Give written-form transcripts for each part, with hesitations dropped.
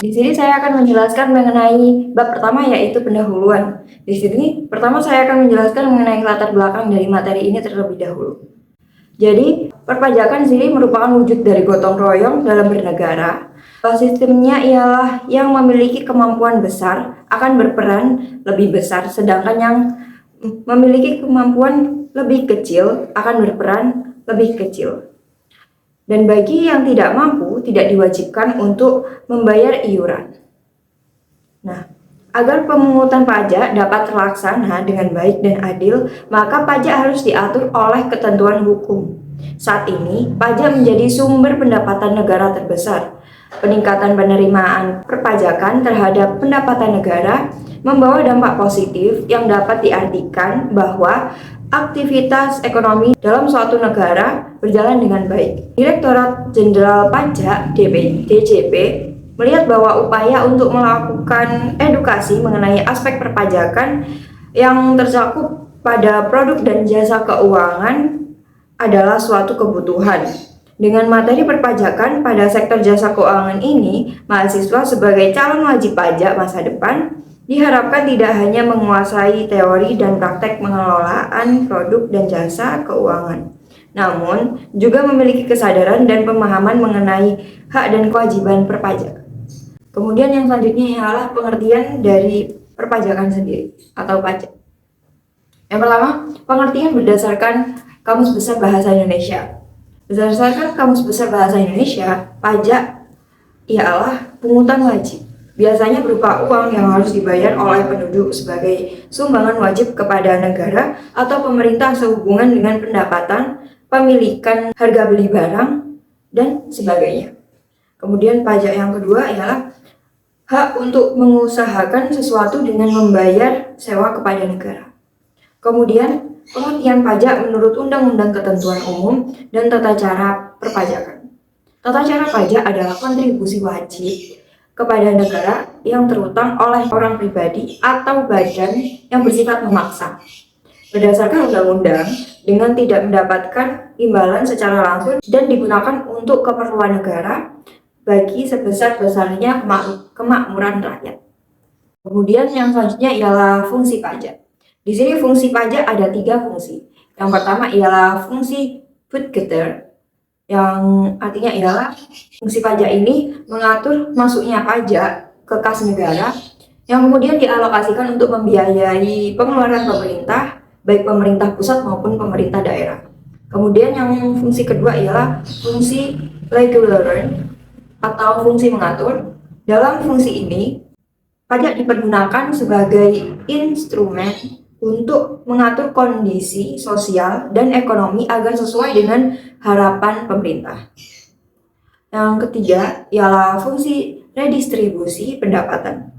Di sini saya akan menjelaskan mengenai bab pertama, yaitu pendahuluan. Di sini pertama saya akan menjelaskan mengenai latar belakang dari materi ini terlebih dahulu. Jadi, perpajakan di sini merupakan wujud dari gotong royong dalam bernegara. Sistemnya ialah yang memiliki kemampuan besar akan berperan lebih besar, sedangkan yang memiliki kemampuan lebih kecil akan berperan lebih kecil. Dan bagi yang tidak mampu, tidak diwajibkan untuk membayar iuran. Nah, agar pemungutan pajak dapat terlaksana dengan baik dan adil, maka pajak harus diatur oleh ketentuan hukum. Saat ini, pajak menjadi sumber pendapatan negara terbesar. Peningkatan penerimaan perpajakan terhadap pendapatan negara membawa dampak positif yang dapat diartikan bahwa aktivitas ekonomi dalam suatu negara berjalan dengan baik. Direktorat Jenderal Pajak (DJP) melihat bahwa upaya untuk melakukan edukasi mengenai aspek perpajakan yang tercakup pada produk dan jasa keuangan adalah suatu kebutuhan. Dengan materi perpajakan pada sektor jasa keuangan ini, mahasiswa sebagai calon wajib pajak masa depan diharapkan tidak hanya menguasai teori dan praktek pengelolaan produk dan jasa keuangan, namun juga memiliki kesadaran dan pemahaman mengenai hak dan kewajiban perpajakan. Kemudian yang selanjutnya ialah pengertian dari perpajakan sendiri atau pajak. Yang pertama, pengertian berdasarkan Kamus Besar Bahasa Indonesia. Berdasarkan Kamus Besar Bahasa Indonesia, pajak ialah pungutan wajib. Biasanya berupa uang yang harus dibayar oleh penduduk sebagai sumbangan wajib kepada negara atau pemerintah sehubungan dengan pendapatan, pemilikan harga beli barang, dan sebagainya. Kemudian pajak yang kedua ialah hak untuk mengusahakan sesuatu dengan membayar sewa kepada negara. Kemudian, pengertian pajak menurut Undang-Undang Ketentuan Umum dan Tata Cara Perpajakan. Tata cara pajak adalah kontribusi wajib kepada negara yang terutang oleh orang pribadi atau badan yang bersifat memaksa. Berdasarkan undang-undang, dengan tidak mendapatkan imbalan secara langsung dan digunakan untuk keperluan negara bagi sebesar-besarnya kemakmuran rakyat. Kemudian yang selanjutnya ialah fungsi pajak. Di sini fungsi pajak ada 3 fungsi. Yang pertama ialah fungsi budgeter, yang artinya ialah fungsi pajak ini mengatur masuknya pajak ke kas negara yang kemudian dialokasikan untuk membiayai pengeluaran pemerintah, baik pemerintah pusat maupun pemerintah daerah. Kemudian yang fungsi kedua ialah fungsi regulatory atau fungsi mengatur. Dalam fungsi ini, pajak dipergunakan sebagai instrumen untuk mengatur kondisi sosial dan ekonomi agar sesuai dengan harapan pemerintah. Yang ketiga ialah fungsi redistribusi pendapatan.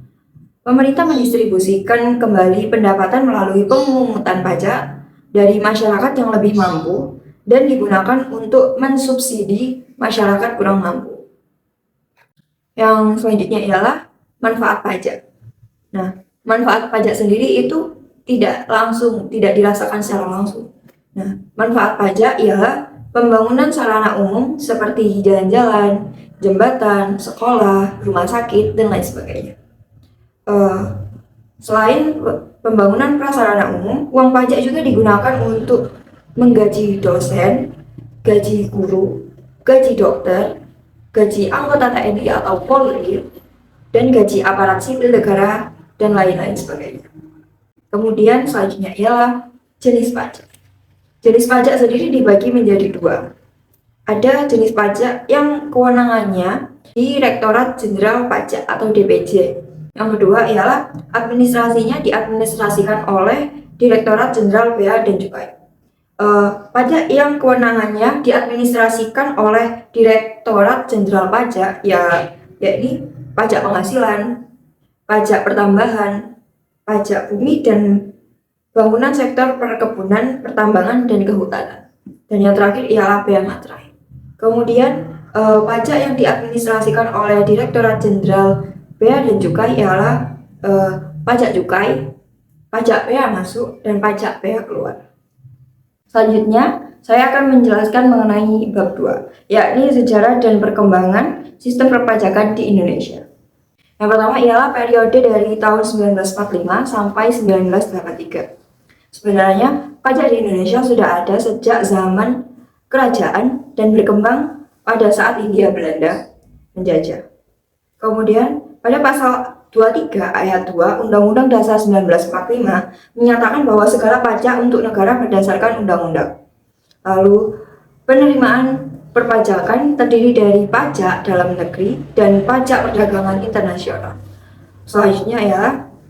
Pemerintah mendistribusikan kembali pendapatan melalui pemungutan pajak dari masyarakat yang lebih mampu dan digunakan untuk mensubsidi masyarakat kurang mampu. Yang selanjutnya ialah manfaat pajak. Nah, manfaat pajak sendiri itu tidak dirasakan secara langsung. Nah, manfaat pajak ialah pembangunan sarana umum seperti jalan-jalan, jembatan, sekolah, rumah sakit, dan lain sebagainya. Selain pembangunan prasarana umum, uang pajak juga digunakan untuk menggaji dosen, gaji guru, gaji dokter, gaji anggota TNI atau Polri, dan gaji aparat sipil negara, dan lain-lain sebagainya. Kemudian selanjutnya ialah jenis pajak. Jenis pajak sendiri dibagi menjadi 2. Ada jenis pajak yang kewenangannya Direktorat Jenderal Pajak atau DPJ. Yang kedua ialah administrasinya diadministrasikan oleh Direktorat Jenderal Bea dan Cukai. Pajak yang kewenangannya diadministrasikan oleh Direktorat Jenderal Pajak yakni pajak penghasilan, pajak pertambahan, pajak bumi dan bangunan sektor perkebunan, pertambangan, dan kehutanan. Dan yang terakhir ialah bea materai. Kemudian pajak yang diadministrasikan oleh Direktorat Jenderal Bea dan Cukai ialah pajak cukai, pajak bea masuk, dan pajak bea keluar. Selanjutnya, saya akan menjelaskan mengenai bab 2, yakni sejarah dan perkembangan sistem perpajakan di Indonesia. Yang pertama ialah periode dari tahun 1945 sampai 1983. Sebenarnya, pajak di Indonesia sudah ada sejak zaman kerajaan dan berkembang pada saat Hindia Belanda menjajah. Kemudian, pada pasal 23 ayat 2 Undang-Undang Dasar 1945 menyatakan bahwa segala pajak untuk negara berdasarkan undang-undang. Lalu, penerimaan perpajakan terdiri dari pajak dalam negeri dan pajak perdagangan internasional. Selanjutnya ya,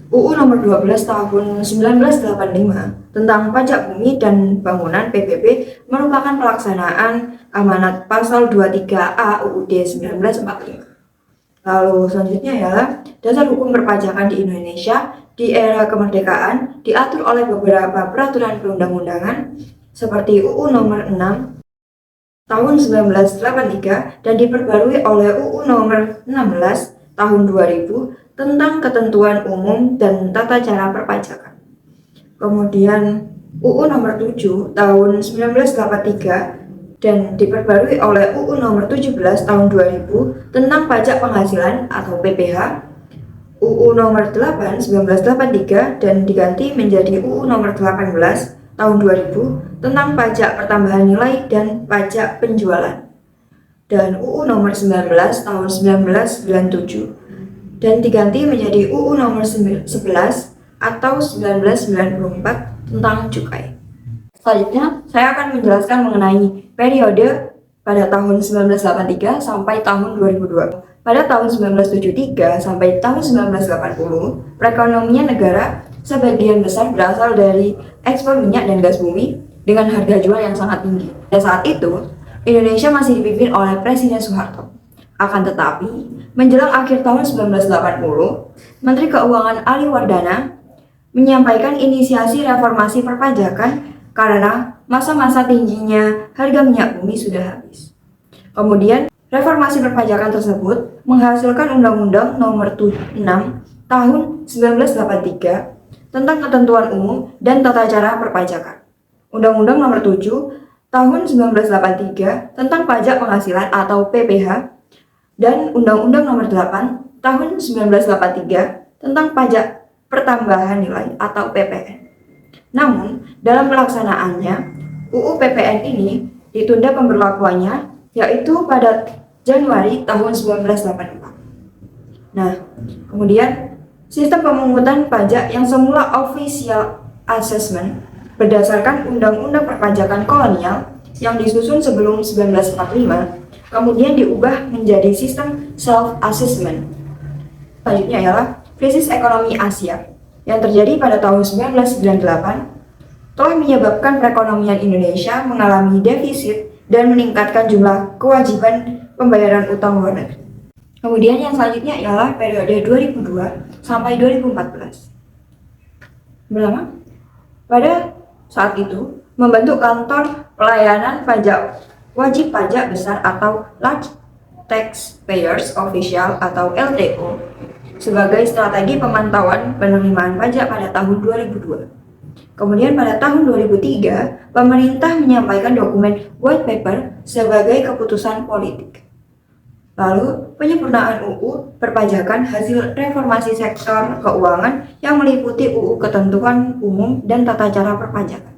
UU Nomor 12 Tahun 1985 tentang Pajak Bumi dan Bangunan (PBB) merupakan pelaksanaan amanat pasal 23A UUD 1945. Lalu selanjutnya ya, dasar hukum perpajakan di Indonesia di era kemerdekaan diatur oleh beberapa peraturan perundang-undangan seperti UU Nomor 6 tahun 1983 dan diperbarui oleh UU Nomor 16 tahun 2000 tentang ketentuan umum dan tata cara perpajakan. Kemudian UU Nomor 7 tahun 1983 dan diperbarui oleh UU Nomor 17 tahun 2000 tentang pajak penghasilan atau PPh, UU Nomor 8 1983 dan diganti menjadi UU Nomor 18 tahun 2000 tentang pajak pertambahan nilai dan pajak penjualan, dan UU Nomor 19 tahun 1997 dan diganti menjadi UU Nomor 11 atau 1994 tentang cukai. Selanjutnya, saya akan menjelaskan mengenai periode pada tahun 1983 sampai tahun 2002. Pada tahun 1973 sampai tahun 1980, perekonomian negara sebagian besar berasal dari ekspor minyak dan gas bumi dengan harga jual yang sangat tinggi. Pada saat itu, Indonesia masih dipimpin oleh Presiden Soeharto. Akan tetapi, menjelang akhir tahun 1980, Menteri Keuangan Ali Wardana menyampaikan inisiasi reformasi perpajakan karena masa-masa tingginya harga minyak bumi sudah habis. Kemudian, reformasi perpajakan tersebut menghasilkan Undang-Undang Nomor 6 Tahun 1983 tentang ketentuan umum dan tata cara perpajakan, Undang-Undang Nomor 7 Tahun 1983 tentang pajak penghasilan atau PPh, dan Undang-Undang Nomor 8 Tahun 1983 tentang pajak pertambahan nilai atau PPN. Namun, dalam pelaksanaannya, UU PPN ini ditunda pemberlakuannya yaitu pada Januari tahun 1984. Nah, kemudian sistem pemungutan pajak yang semula official assessment berdasarkan Undang-Undang Perpajakan Kolonial yang disusun sebelum 1945 kemudian diubah menjadi sistem self-assessment. Selanjutnya ialah krisis ekonomi Asia yang terjadi pada tahun 1998 telah menyebabkan perekonomian Indonesia mengalami defisit dan meningkatkan jumlah kewajiban pembayaran utang luar negeri. Kemudian yang selanjutnya ialah periode 2002 sampai 2014. Pertama, pada saat itu membentuk kantor pelayanan pajak wajib pajak besar atau Large Taxpayers Official atau LTO sebagai strategi pemantauan penerimaan pajak pada tahun 2002. Kemudian pada tahun 2003, pemerintah menyampaikan dokumen white paper sebagai keputusan politik. Lalu, penyempurnaan UU perpajakan hasil reformasi sektor keuangan yang meliputi UU ketentuan umum dan tata cara perpajakan,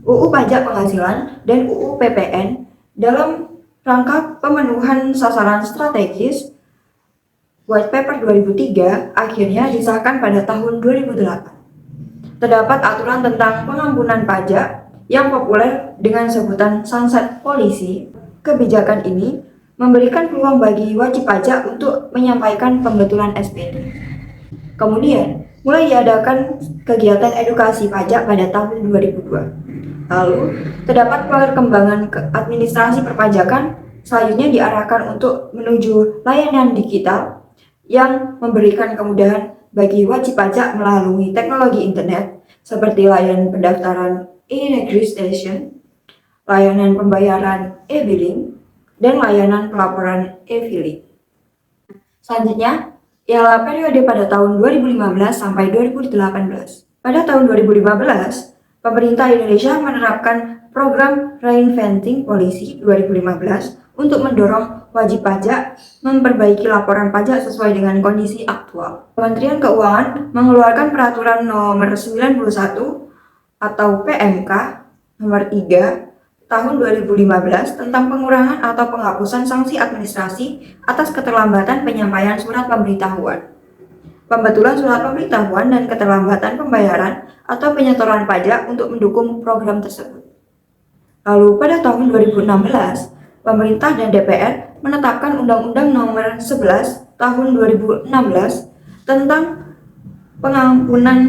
UU pajak penghasilan, dan UU PPN dalam rangka pemenuhan sasaran strategis. White paper 2003 akhirnya disahkan pada tahun 2008. Terdapat aturan tentang pengampunan pajak yang populer dengan sebutan sunset policy. Kebijakan ini memberikan peluang bagi wajib pajak untuk menyampaikan pembetulan SPD. Kemudian, mulai diadakan kegiatan edukasi pajak pada tahun 2002. Lalu, terdapat perkembangan administrasi perpajakan selanjutnya diarahkan untuk menuju layanan digital yang memberikan kemudahan bagi wajib pajak melalui teknologi internet seperti layanan pendaftaran e-registration, layanan pembayaran e-billing, dan layanan pelaporan e-filing. Selanjutnya, ialah periode pada tahun 2015 sampai 2018. Pada tahun 2015, pemerintah Indonesia menerapkan program Reinventing Policy 2015 untuk mendorong wajib pajak memperbaiki laporan pajak sesuai dengan kondisi aktual. Kementerian Keuangan mengeluarkan peraturan nomor 91 atau PMK nomor 3 tahun 2015 tentang pengurangan atau penghapusan sanksi administrasi atas keterlambatan penyampaian surat pemberitahuan, pembetulan surat pemberitahuan dan keterlambatan pembayaran atau penyetoran pajak untuk mendukung program tersebut. Lalu pada tahun 2016, pemerintah dan DPR menetapkan Undang-Undang Nomor 11 Tahun 2016 tentang pengampunan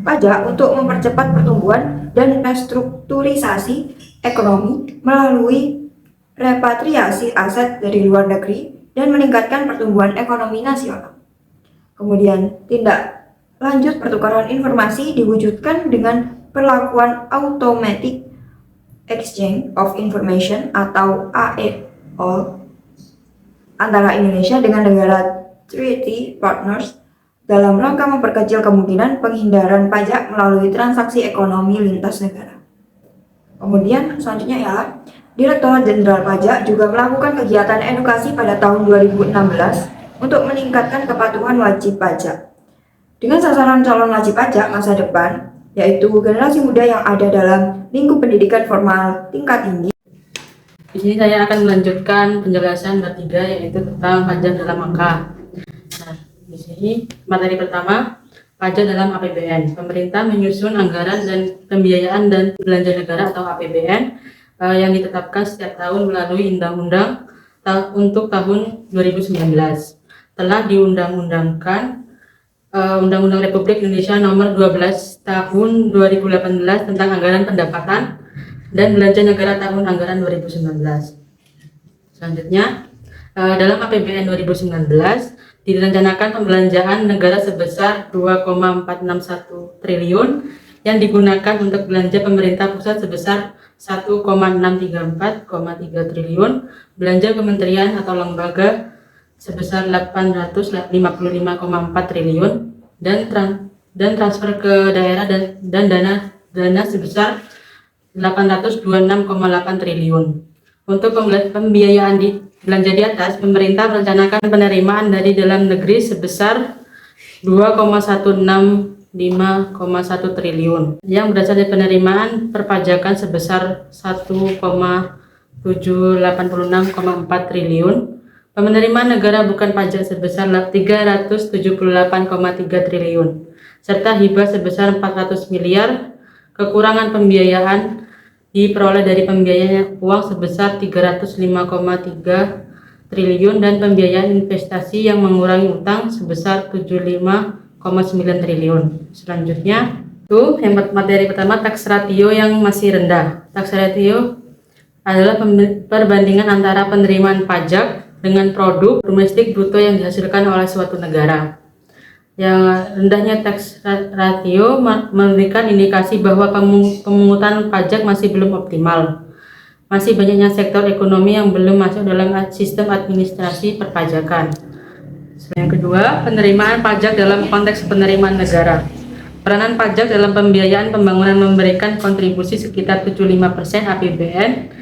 pajak untuk mempercepat pertumbuhan dan restrukturisasi ekonomi melalui repatriasi aset dari luar negeri dan meningkatkan pertumbuhan ekonomi nasional. Kemudian, tindak lanjut pertukaran informasi diwujudkan dengan perlakuan Automatic Exchange of Information atau AEO antara Indonesia dengan negara treaty partners dalam rangka memperkecil kemungkinan penghindaran pajak melalui transaksi ekonomi lintas negara. Kemudian selanjutnya ya, Direktorat Jenderal Pajak juga melakukan kegiatan edukasi pada tahun 2016 untuk meningkatkan kepatuhan wajib pajak dengan sasaran calon wajib pajak masa depan, yaitu generasi muda yang ada dalam lingkup pendidikan formal tingkat tinggi. Di sini saya akan melanjutkan penjelasan bab 3, yaitu tentang pajak dalam angka. Nah, di sini materi pertama, pajak dalam APBN. Pemerintah menyusun anggaran dan pembiayaan dan belanja negara atau APBN yang ditetapkan setiap tahun melalui undang-undang untuk tahun 2019. Telah diundang-undangkan Undang-Undang Republik Indonesia Nomor 12 Tahun 2018 tentang Anggaran Pendapatan dan Belanja Negara Tahun Anggaran 2019. Selanjutnya, dalam APBN 2019 direncanakan pembelanjaan negara sebesar 2,461 triliun yang digunakan untuk belanja pemerintah pusat sebesar 1,634,3 triliun, belanja kementerian atau lembaga sebesar 855,4 triliun dan transfer ke daerah dan dana sebesar 826,8 triliun. Untuk pembiayaan belanja di atas, pemerintah merencanakan penerimaan dari dalam negeri sebesar 2,165,1 triliun yang berasal dari penerimaan perpajakan sebesar 1,786,4 triliun. Penerimaan negara bukan pajak sebesar 378,3 triliun, serta hibah sebesar 400 miliar, kekurangan pembiayaan diperoleh dari pembiayaan uang sebesar 305,3 triliun, dan pembiayaan investasi yang mengurangi utang sebesar 75,9 triliun. Selanjutnya, yang materi pertama, tax ratio yang masih rendah. Tax ratio adalah perbandingan antara penerimaan pajak dengan produk domestik bruto yang dihasilkan oleh suatu negara. Yang rendahnya tax ratio memberikan indikasi bahwa pemungutan pajak masih belum optimal. Masih banyaknya sektor ekonomi yang belum masuk dalam sistem administrasi perpajakan. Yang kedua, penerimaan pajak dalam konteks penerimaan negara. Peranan pajak dalam pembiayaan pembangunan memberikan kontribusi sekitar 75% APBN.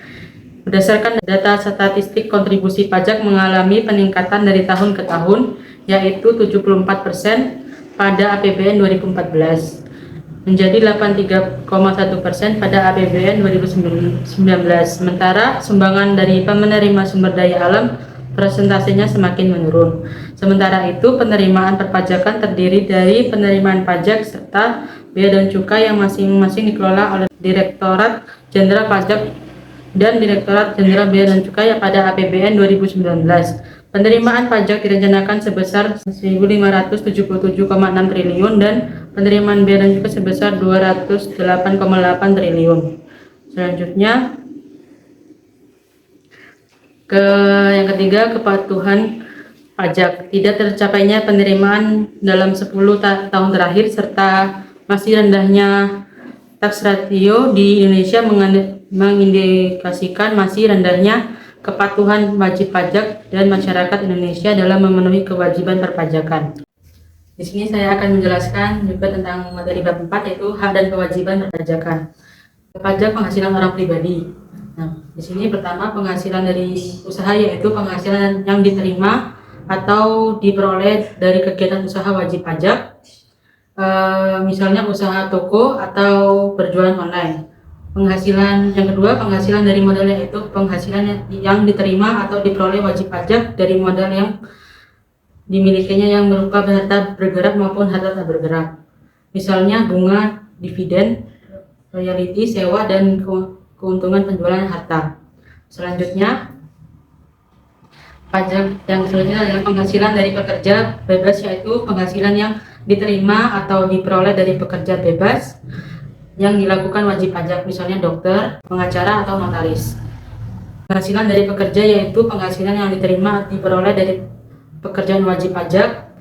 Berdasarkan data statistik, kontribusi pajak mengalami peningkatan dari tahun ke tahun, yaitu 74% pada APBN 2014 menjadi 83,1% pada APBN 2019. Sementara sumbangan dari penerima sumber daya alam presentasinya semakin menurun. Sementara itu, penerimaan perpajakan terdiri dari penerimaan pajak serta bea dan cukai yang masing-masing dikelola oleh Direktorat Jenderal Pajak dan Direktorat Jenderal Bea dan Cukai pada APBN 2019. Penerimaan pajak direncanakan sebesar 1.577,6 triliun dan penerimaan bea dan cukai sebesar 208,8 triliun. Selanjutnya, yang ketiga, kepatuhan pajak. Tidak tercapainya penerimaan dalam 10 tahun terakhir serta masih rendahnya tax ratio di Indonesia mengindikasikan masih rendahnya kepatuhan wajib pajak dan masyarakat Indonesia dalam memenuhi kewajiban perpajakan. Di sini saya akan menjelaskan juga tentang materi bab 4, yaitu hak dan kewajiban perpajakan. Pajak penghasilan orang pribadi. Nah, di sini pertama penghasilan dari usaha yaitu penghasilan yang diterima atau diperoleh dari kegiatan usaha wajib pajak. Misalnya usaha toko atau berjualan online. Penghasilan yang kedua, penghasilan dari modal yaitu penghasilan yang diterima atau diperoleh wajib pajak dari modal yang dimilikinya yang berupa harta bergerak maupun harta tak bergerak. Misalnya bunga, dividen, royalti, sewa, dan keuntungan penjualan harta. Selanjutnya, pajak yang selanjutnya adalah penghasilan dari pekerja bebas, yaitu penghasilan yang diterima atau diperoleh dari pekerja bebas yang dilakukan wajib pajak, misalnya dokter, pengacara, atau notaris. Penghasilan dari pekerja yaitu penghasilan yang diterima atau diperoleh dari pekerjaan wajib pajak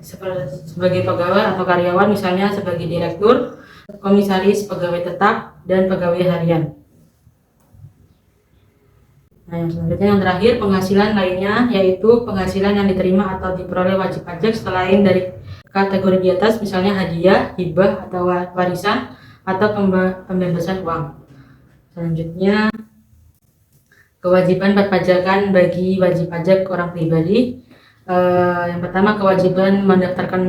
sebagai pegawai atau karyawan, misalnya sebagai direktur, komisaris, pegawai tetap, dan pegawai harian. Nah, yang selanjutnya yang terakhir penghasilan lainnya yaitu penghasilan yang diterima atau diperoleh wajib pajak selain dari kategori di atas, misalnya hadiah, hibah, atau warisan, atau pembebasan uang. Selanjutnya kewajiban perpajakan bagi wajib pajak orang pribadi. Yang pertama, kewajiban mendaftarkan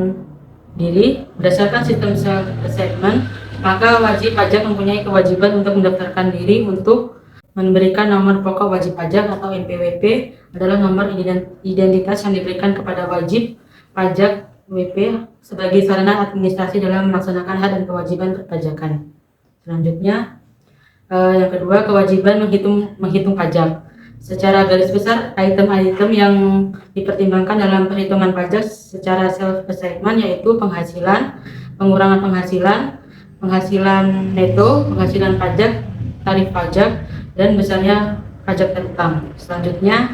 diri berdasarkan sistem self-assessment, maka wajib pajak mempunyai kewajiban untuk mendaftarkan diri untuk memberikan nomor pokok wajib pajak atau NPWP adalah nomor identitas yang diberikan kepada wajib pajak WP sebagai sarana administrasi dalam melaksanakan hak dan kewajiban perpajakan. Selanjutnya, yang kedua, kewajiban menghitung pajak. Secara garis besar, item-item yang dipertimbangkan dalam perhitungan pajak secara self-assessment yaitu penghasilan, pengurangan penghasilan, penghasilan neto, penghasilan pajak, tarif pajak, dan besarnya pajak terutang. Selanjutnya,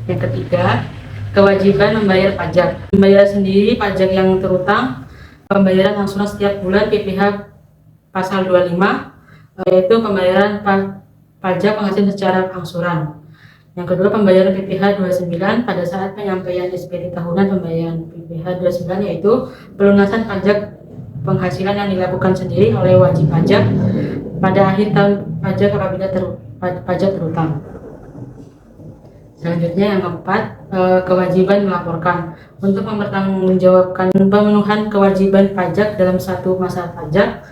yang ketiga, kewajiban membayar pajak. Membayar sendiri pajak yang terutang, pembayaran angsuran setiap bulan PPh pasal 25, yaitu pembayaran pajak penghasilan secara angsuran. Yang kedua, pembayaran PPh 29 pada saat penyampaian SPT tahunan. Pembayaran PPh 29 yaitu pelunasan pajak penghasilan yang dilakukan sendiri oleh wajib pajak pada akhir tahun pajak apabila pajak terutang. Selanjutnya yang keempat, kewajiban melaporkan. Untuk mempertanggungjawabkan pemenuhan kewajiban pajak dalam satu masa pajak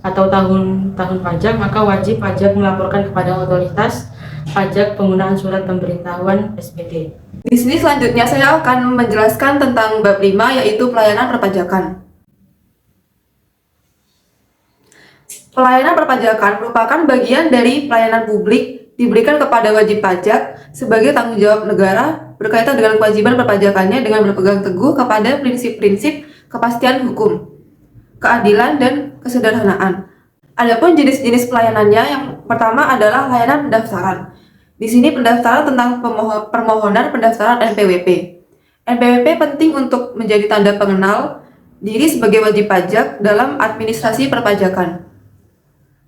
atau tahun pajak, maka wajib pajak melaporkan kepada otoritas pajak penggunaan surat pemberitahuan SPT. Di sini selanjutnya saya akan menjelaskan tentang bab 5 yaitu pelayanan perpajakan. Pelayanan perpajakan merupakan bagian dari pelayanan publik diberikan kepada wajib pajak sebagai tanggung jawab negara berkaitan dengan kewajiban perpajakannya dengan berpegang teguh kepada prinsip-prinsip kepastian hukum, keadilan, dan kesederhanaan. Adapun jenis-jenis pelayanannya, yang pertama adalah layanan pendaftaran. Di sini pendaftaran tentang permohonan pendaftaran NPWP. NPWP penting untuk menjadi tanda pengenal diri sebagai wajib pajak dalam administrasi perpajakan.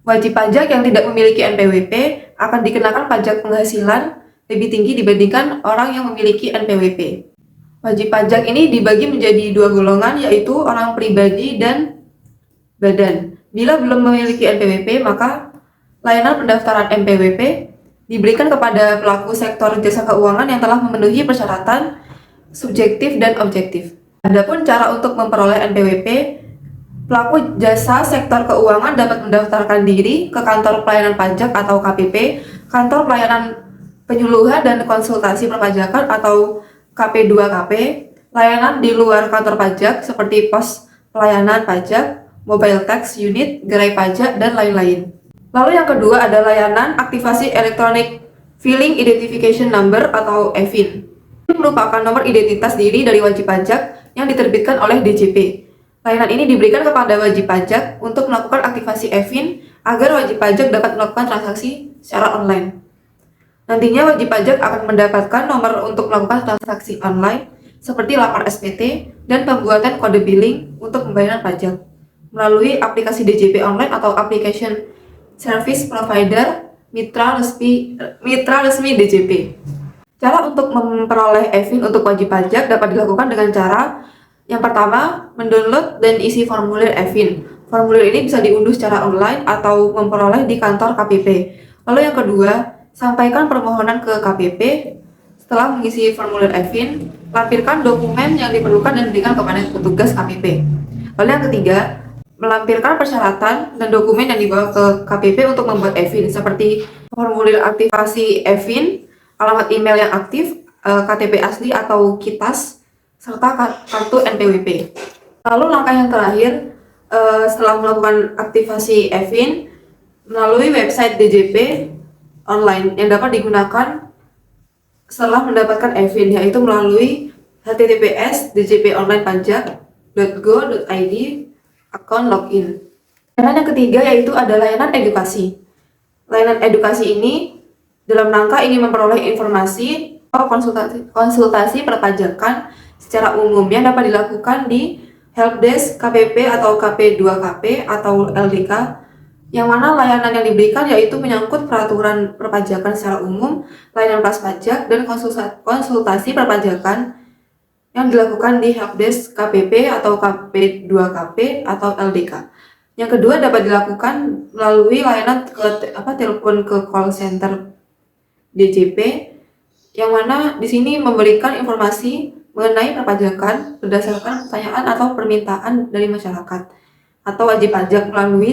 Wajib pajak yang tidak memiliki NPWP akan dikenakan pajak penghasilan lebih tinggi dibandingkan orang yang memiliki NPWP. Wajib pajak ini dibagi menjadi dua golongan, yaitu orang pribadi dan badan. Bila belum memiliki NPWP, maka layanan pendaftaran NPWP diberikan kepada pelaku sektor jasa keuangan yang telah memenuhi persyaratan subjektif dan objektif. Adapun cara untuk memperoleh NPWP, pelaku jasa sektor keuangan dapat mendaftarkan diri ke kantor pelayanan pajak atau KPP, kantor pelayanan penyuluhan dan konsultasi perpajakan atau KP2KP, layanan di luar kantor pajak seperti pos pelayanan pajak, mobile tax unit, gerai pajak, dan lain-lain. Lalu yang kedua ada layanan aktivasi Electronic Filing Identification Number atau EFIN. Ini merupakan nomor identitas diri dari wajib pajak yang diterbitkan oleh DJP. Layanan ini diberikan kepada wajib pajak untuk melakukan aktivasi EFIN agar wajib pajak dapat melakukan transaksi secara online. Nantinya wajib pajak akan mendapatkan nomor untuk melakukan transaksi online seperti lapor SPT dan pembuatan kode billing untuk pembayaran pajak melalui aplikasi DJP online atau Application Service Provider mitra resmi DJP. Cara untuk memperoleh EFIN untuk wajib pajak dapat dilakukan dengan cara yang pertama, mendownload dan isi formulir EFIN. Formulir ini bisa diunduh secara online atau memperoleh di kantor KPP. Lalu yang kedua, sampaikan permohonan ke KPP. Setelah mengisi formulir e-fin, lampirkan dokumen yang diperlukan dan berikan kepada petugas KPP. Lalu yang ketiga, melampirkan persyaratan dan dokumen yang dibawa ke KPP untuk membuat e-fin, seperti formulir aktivasi e-fin, alamat email yang aktif, KTP asli atau KITAS, serta kartu NPWP. Lalu langkah yang terakhir, setelah melakukan aktivasi e-fin melalui website DJP online yang dapat digunakan setelah mendapatkan e-fin, yaitu melalui https://djponlinepajak.go.id account login. Layanan yang ketiga yaitu ada layanan edukasi. Layanan edukasi ini dalam rangka ingin memperoleh informasi atau konsultasi perpajakan secara umum yang dapat dilakukan di Helpdesk KPP atau KP2KP atau LDK, yang mana layanan yang diberikan yaitu menyangkut peraturan perpajakan secara umum, layanan praspajak, dan konsultasi perpajakan yang dilakukan di Helpdesk KPP atau KP2KP atau LDK. Yang kedua dapat dilakukan melalui layanan telepon ke call center DJP, yang mana di sini memberikan informasi mengenai perpajakan berdasarkan pertanyaan atau permintaan dari masyarakat atau wajib pajak melalui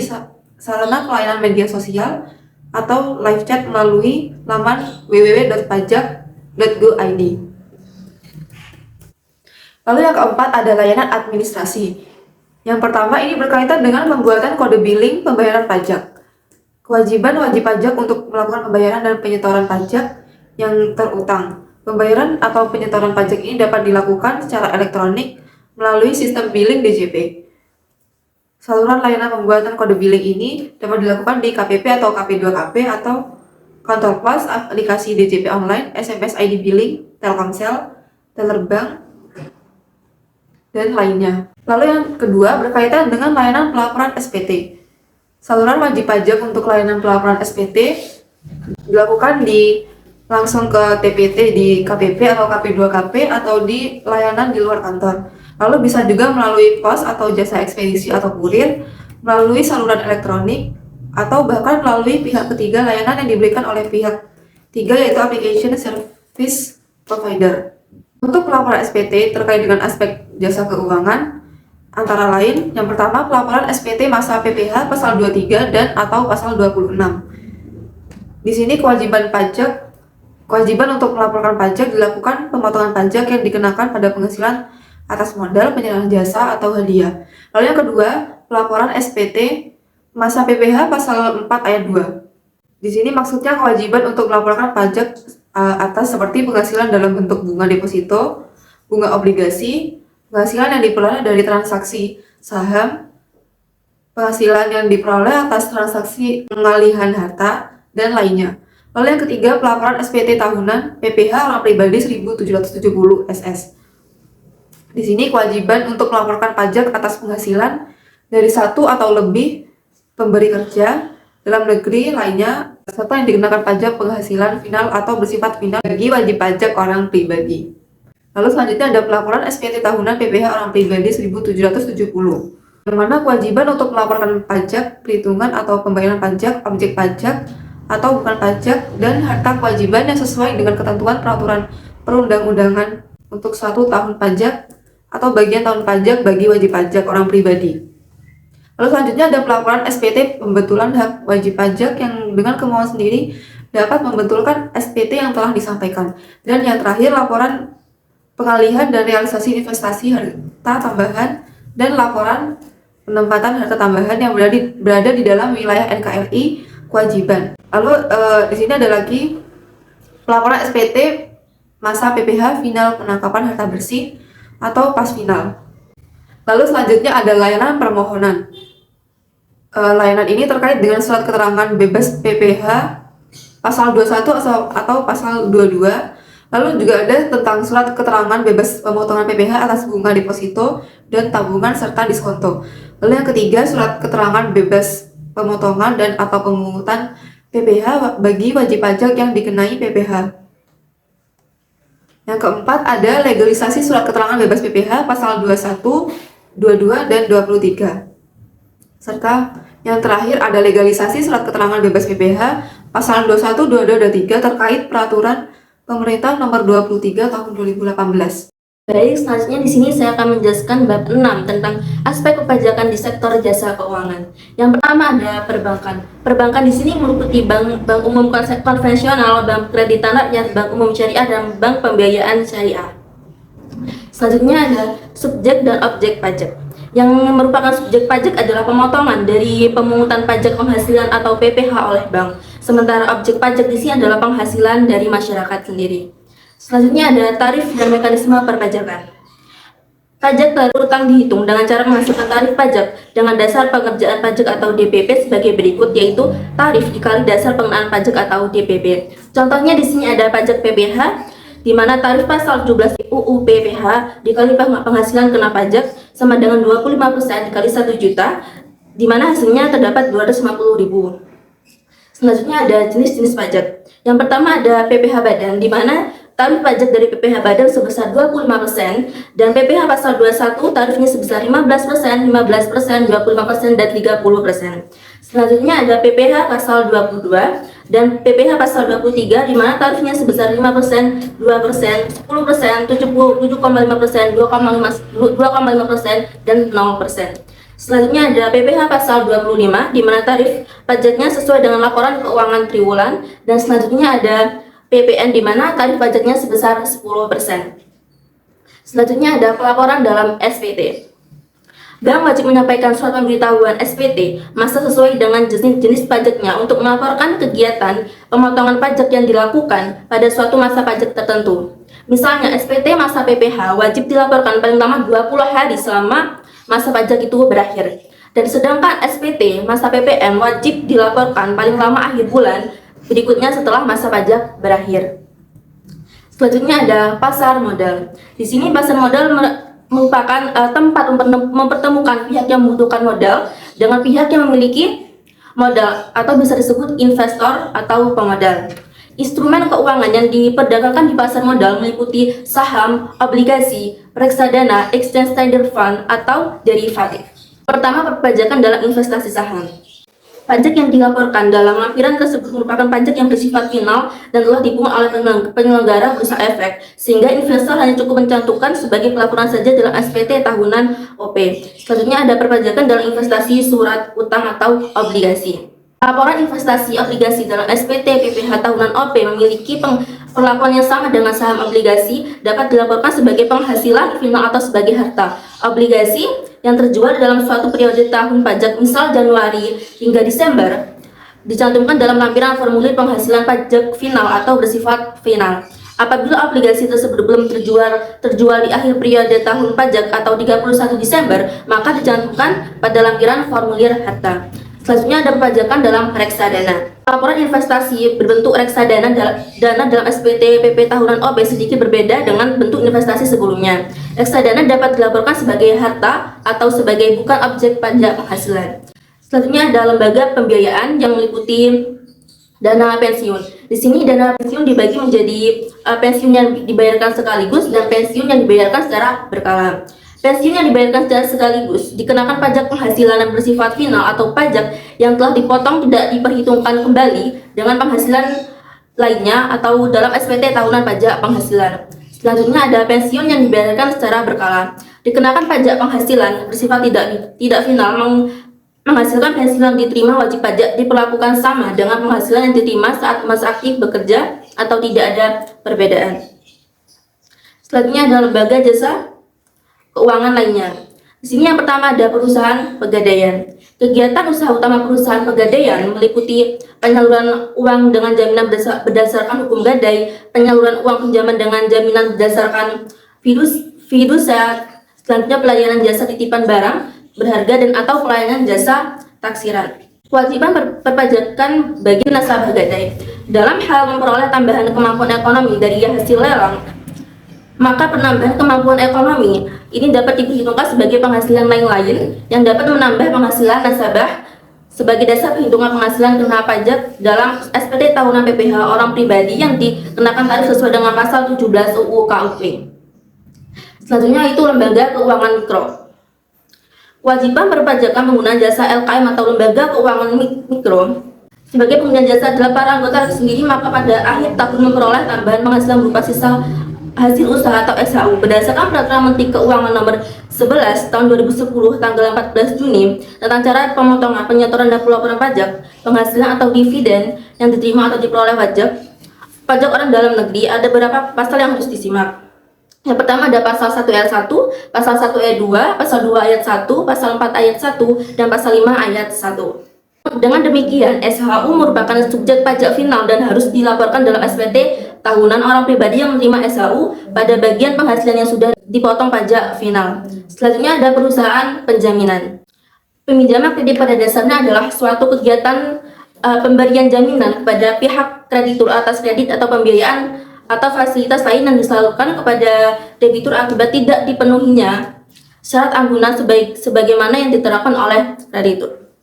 sarana pelayanan media sosial atau live chat melalui laman www.pajak.go.id. Lalu yang keempat ada layanan administrasi. Yang pertama ini berkaitan dengan pembuatan kode billing pembayaran pajak. Kewajiban wajib pajak untuk melakukan pembayaran dan penyetoran pajak yang terutang. Pembayaran atau penyetoran pajak ini dapat dilakukan secara elektronik melalui sistem billing DJP. Saluran layanan pembuatan kode billing ini dapat dilakukan di KPP atau KP2KP atau kantor pos, aplikasi DJP online, SMS ID billing, Telkomsel, Telerbank, dan lainnya. Lalu yang kedua berkaitan dengan layanan pelaporan SPT. Saluran wajib pajak untuk layanan pelaporan SPT dilakukan langsung ke TPT di KPP atau KP2KP atau di layanan di luar kantor. Lalu bisa juga melalui pos atau jasa ekspedisi atau kurir, melalui saluran elektronik, atau bahkan melalui pihak ketiga layanan yang diberikan oleh pihak tiga yaitu application service provider. Untuk pelaporan SPT terkait dengan aspek jasa keuangan, antara lain yang pertama pelaporan SPT masa PPh pasal 23 dan atau pasal 26. Di sini kewajiban untuk melaporkan pajak dilakukan pemotongan pajak yang dikenakan pada penghasilan atas modal, penyerahan jasa, atau hadiah. Lalu yang kedua, pelaporan SPT masa PPh pasal 4 ayat 2. Di sini maksudnya kewajiban untuk melaporkan pajak atas seperti penghasilan dalam bentuk bunga deposito, bunga obligasi, penghasilan yang diperoleh dari transaksi saham, penghasilan yang diperoleh atas transaksi pengalihan harta, dan lainnya. Lalu yang ketiga, pelaporan SPT tahunan PPh orang pribadi 1770 SS. Di sini kewajiban untuk melaporkan pajak atas penghasilan dari satu atau lebih pemberi kerja dalam negeri lainnya, serta yang dikenakan pajak penghasilan final atau bersifat final bagi wajib pajak orang pribadi. Lalu selanjutnya ada pelaporan SPT tahunan PPh orang pribadi 1770, yang mana kewajiban untuk melaporkan pajak, perhitungan atau pembayaran pajak, objek pajak, atau bukan pajak, dan harta kewajiban yang sesuai dengan ketentuan peraturan perundang-undangan untuk suatu tahun pajak atau bagian tahun pajak bagi wajib pajak orang pribadi. Lalu selanjutnya ada pelaporan SPT pembetulan hak wajib pajak yang dengan kemauan sendiri dapat membetulkan SPT yang telah disampaikan. Dan yang terakhir laporan pengalihan dan realisasi investasi harta tambahan dan laporan penempatan harta tambahan yang berada di dalam wilayah NKRI kewajiban. Lalu di sini ada lagi pelaporan SPT masa PPh final penangkapan harta bersih atau pas final. Lalu selanjutnya ada layanan permohonan. Layanan ini terkait dengan surat keterangan bebas PPh pasal 21 atau pasal 22. Lalu juga ada tentang surat keterangan bebas pemotongan PPh atas bunga deposito dan tabungan serta diskonto. Lalu yang ketiga, surat keterangan bebas pemotongan dan atau pemungutan PPh bagi wajib pajak yang dikenai PPh. Yang keempat ada legalisasi surat keterangan bebas PPh pasal 21, 22, dan 23. Serta yang terakhir ada legalisasi surat keterangan bebas PPh pasal 21, 22, dan 3 terkait peraturan pemerintah nomor 23 tahun 2018. Baik, selanjutnya di sini saya akan menjelaskan bab 6 tentang aspek perpajakan di sektor jasa keuangan. Yang pertama ada perbankan. Perbankan di sini meliputi bank umum konvensional, bank kreditan rakyat, bank umum syariah, dan bank pembiayaan syariah. Selanjutnya ada subjek dan objek pajak. Yang merupakan subjek pajak adalah pemotongan dari pemungutan pajak penghasilan atau PPh oleh bank. Sementara objek pajak di sini adalah penghasilan dari masyarakat sendiri. Selanjutnya ada tarif dan mekanisme perpajakan. Pajak berutang dihitung dengan cara menghasilkan tarif pajak dengan dasar pengerjaan pajak atau DPP sebagai berikut, yaitu tarif dikali dasar pengenaan pajak atau DPP. Contohnya di sini ada pajak PPh, di mana tarif pasal 17 UU PPh dikali penghasilan kena pajak sama dengan 25% dikali 1 juta, di mana hasilnya terdapat 250.000. Selanjutnya ada jenis-jenis pajak. Yang pertama ada PPh badan, di mana tarif pajak dari PPh badan sebesar 25% dan PPh pasal 21 tarifnya sebesar 15%, 15%, 25%, dan 30%. Selanjutnya ada PPh pasal 22 dan PPh pasal 23 di mana tarifnya sebesar 5%, 2%, 10%, 7,5%, 2,5%, dan 0%. Selanjutnya ada PPh pasal 25 di mana tarif pajaknya sesuai dengan laporan keuangan triwulan, dan selanjutnya ada PPN di mana tarif pajaknya sebesar 10%. Selanjutnya ada pelaporan dalam SPT. Bank wajib menyampaikan surat pemberitahuan SPT masa sesuai dengan jenis pajaknya untuk melaporkan kegiatan pemotongan pajak yang dilakukan pada suatu masa pajak tertentu. Misalnya SPT masa PPh wajib dilaporkan paling lama 20 hari selama masa pajak itu berakhir. Dan sedangkan SPT masa PPN wajib dilaporkan paling lama akhir bulan berikutnya setelah masa pajak berakhir. Selanjutnya ada pasar modal. Di sini pasar modal merupakan tempat mempertemukan pihak yang membutuhkan modal dengan pihak yang memiliki modal atau bisa disebut investor atau pemodal. Instrumen keuangan yang diperdagangkan di pasar modal meliputi saham, obligasi, reksadana, exchange traded fund, atau derivatif. Pertama, perpajakan dalam investasi saham. Pajak yang dilaporkan dalam lampiran tersebut merupakan pajak yang bersifat final dan telah dipungut oleh penyelenggara bursa efek, sehingga investor hanya cukup mencantumkan sebagai pelaporan saja dalam SPT tahunan OP. Selanjutnya ada perpajakan dalam investasi surat utang atau obligasi. Laporan investasi obligasi dalam SPT PPh tahunan OP memiliki perlakuan yang sama dengan saham obligasi, dapat dilaporkan sebagai penghasilan final atau sebagai harta. Obligasi yang terjual dalam suatu periode tahun pajak, misal Januari hingga Desember, dicantumkan dalam lampiran formulir penghasilan pajak final atau bersifat final. Apabila obligasi tersebut belum terjual di akhir periode tahun pajak atau 31 Desember, maka dicantumkan pada lampiran formulir harta. Selanjutnya ada perpajakan dalam reksadana. Laporan investasi berbentuk reksadana dana dalam SPT PP tahunan OP sedikit berbeda dengan bentuk investasi sebelumnya. Reksadana dapat dilaporkan sebagai harta atau sebagai bukan objek pajak penghasilan. Selanjutnya ada lembaga pembiayaan yang meliputi dana pensiun. Di sini dana pensiun dibagi menjadi pensiun yang dibayarkan sekaligus dan pensiun yang dibayarkan secara berkala. Pensiun yang dibayarkan secara sekaligus dikenakan pajak penghasilan yang bersifat final atau pajak yang telah dipotong tidak diperhitungkan kembali dengan penghasilan lainnya atau dalam SPT tahunan pajak penghasilan. Selanjutnya ada pensiun yang dibayarkan secara berkala. Dikenakan pajak penghasilan bersifat tidak final menghasilkan pensiun yang diterima wajib pajak diperlakukan sama dengan penghasilan yang diterima saat masa aktif bekerja atau tidak ada perbedaan. Selanjutnya ada lembaga jasa keuangan lainnya. Di sini yang pertama ada perusahaan pegadaian. Kegiatan usaha utama perusahaan pegadaian meliputi penyaluran uang dengan jaminan berdasarkan hukum gadai, penyaluran uang pinjaman dengan jaminan berdasarkan fidusia, selanjutnya pelayanan jasa titipan barang berharga dan atau pelayanan jasa taksiran. Kewajiban perpajakan bagi nasabah gadai. Dalam hal memperoleh tambahan kemampuan ekonomi dari hasil lelang, maka penambahan kemampuan ekonomi ini dapat diperhitungkan sebagai penghasilan lain yang dapat menambah penghasilan nasabah sebagai dasar perhitungan penghasilan kena pajak dalam SPT tahunan PPh orang pribadi yang dikenakan tarif sesuai dengan pasal 17 UU KUP. Selanjutnya itu lembaga keuangan mikro. Kewajiban perpajakan pengguna jasa LKM atau lembaga keuangan mikro sebagai pengguna jasa adalah para anggota sendiri, maka pada akhir tahun memperoleh tambahan penghasilan berupa sisa hasil usaha atau SHU berdasarkan Peraturan Menteri Keuangan Nomor 11 Tahun 2010 tanggal 14 Juni tentang cara pemotongan, penyetoran dan pelaporan pajak penghasilan atau dividen yang diterima atau diperoleh pajak orang dalam negeri. Ada beberapa pasal yang harus disimak. Yang pertama ada pasal 1 ayat 1, pasal 1 ayat 2, pasal 2 ayat 1, pasal 4 ayat 1, dan pasal 5 ayat 1. Dengan demikian, SHU merupakan subjek pajak final dan harus dilaporkan dalam SPT tahunan orang pribadi yang menerima SHU pada bagian penghasilan yang sudah dipotong pajak final. Selanjutnya ada perusahaan penjaminan. Peminjaman kredit pada dasarnya adalah suatu kegiatan pemberian jaminan kepada pihak kreditur atas kredit atau pembiayaan atau fasilitas lain yang disalurkan kepada debitur akibat tidak dipenuhinya syarat anggunan sebagaimana yang diterapkan oleh kreditur.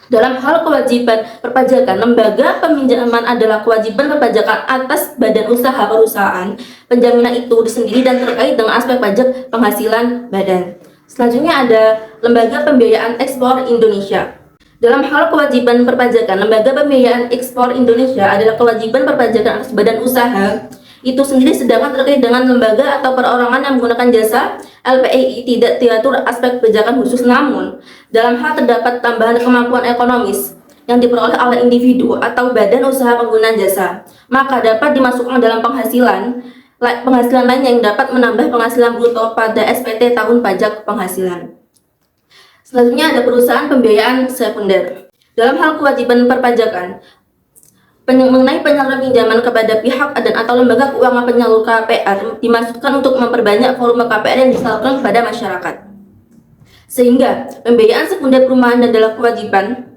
Dalam hal kewajiban perpajakan, lembaga peminjaman adalah kewajiban perpajakan atas badan usaha perusahaan penjaminan itu sendiri dan terkait dengan aspek pajak penghasilan badan. Selanjutnya ada Lembaga Pembiayaan Ekspor Indonesia. Dalam hal kewajiban perpajakan, Lembaga Pembiayaan Ekspor Indonesia adalah kewajiban perpajakan atas badan usaha itu sendiri, sedangkan terkait dengan lembaga atau perorangan yang menggunakan jasa LPEI tidak diatur aspek perpajakan khusus. Namun, dalam hal terdapat tambahan kemampuan ekonomis yang diperoleh oleh individu atau badan usaha pengguna jasa, maka dapat dimasukkan dalam penghasilan lain yang dapat menambah penghasilan bruto pada SPT tahun pajak penghasilan. Selanjutnya ada perusahaan pembiayaan sekunder. Dalam hal kewajiban perpajakan mengenai penyaluran pinjaman kepada pihak dan atau lembaga keuangan penyalur KPR dimaksudkan untuk memperbanyak volume KPR yang disalurkan kepada masyarakat. Sehingga pembiayaan sekunder perumahan adalah kewajiban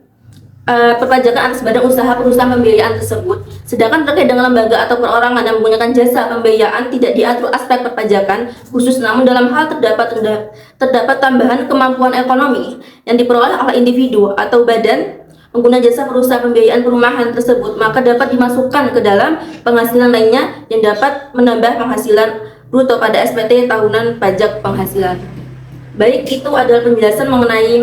perpajakan atas badan usaha perusahaan pembiayaan tersebut. Sedangkan terkait dengan lembaga atau perorangan yang menggunakan jasa pembiayaan tidak diatur aspek perpajakan khusus, namun dalam hal terdapat tambahan kemampuan ekonomi yang diperoleh oleh individu atau badan pengguna jasa perusahaan pembiayaan perumahan tersebut, maka dapat dimasukkan ke dalam penghasilan lainnya yang dapat menambah penghasilan bruto pada SPT tahunan pajak penghasilan. Baik, itu adalah penjelasan mengenai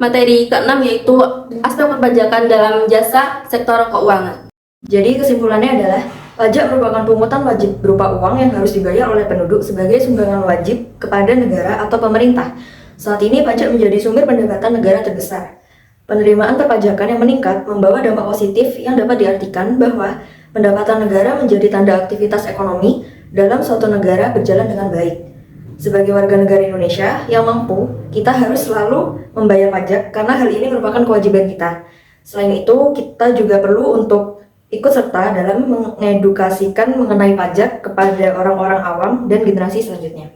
materi ke-6, yaitu aspek perpajakan dalam jasa sektor keuangan. Jadi kesimpulannya adalah pajak merupakan pungutan wajib berupa uang yang harus dibayar oleh penduduk sebagai sumbangan wajib kepada negara atau pemerintah. Saat ini pajak menjadi sumber pendapatan negara terbesar. Penerimaan perpajakan yang meningkat membawa dampak positif yang dapat diartikan bahwa pendapatan negara menjadi tanda aktivitas ekonomi dalam suatu negara berjalan dengan baik. Sebagai warga negara Indonesia yang mampu, kita harus selalu membayar pajak karena hal ini merupakan kewajiban kita. Selain itu, kita juga perlu untuk ikut serta dalam mengedukasikan mengenai pajak kepada orang-orang awam dan generasi selanjutnya.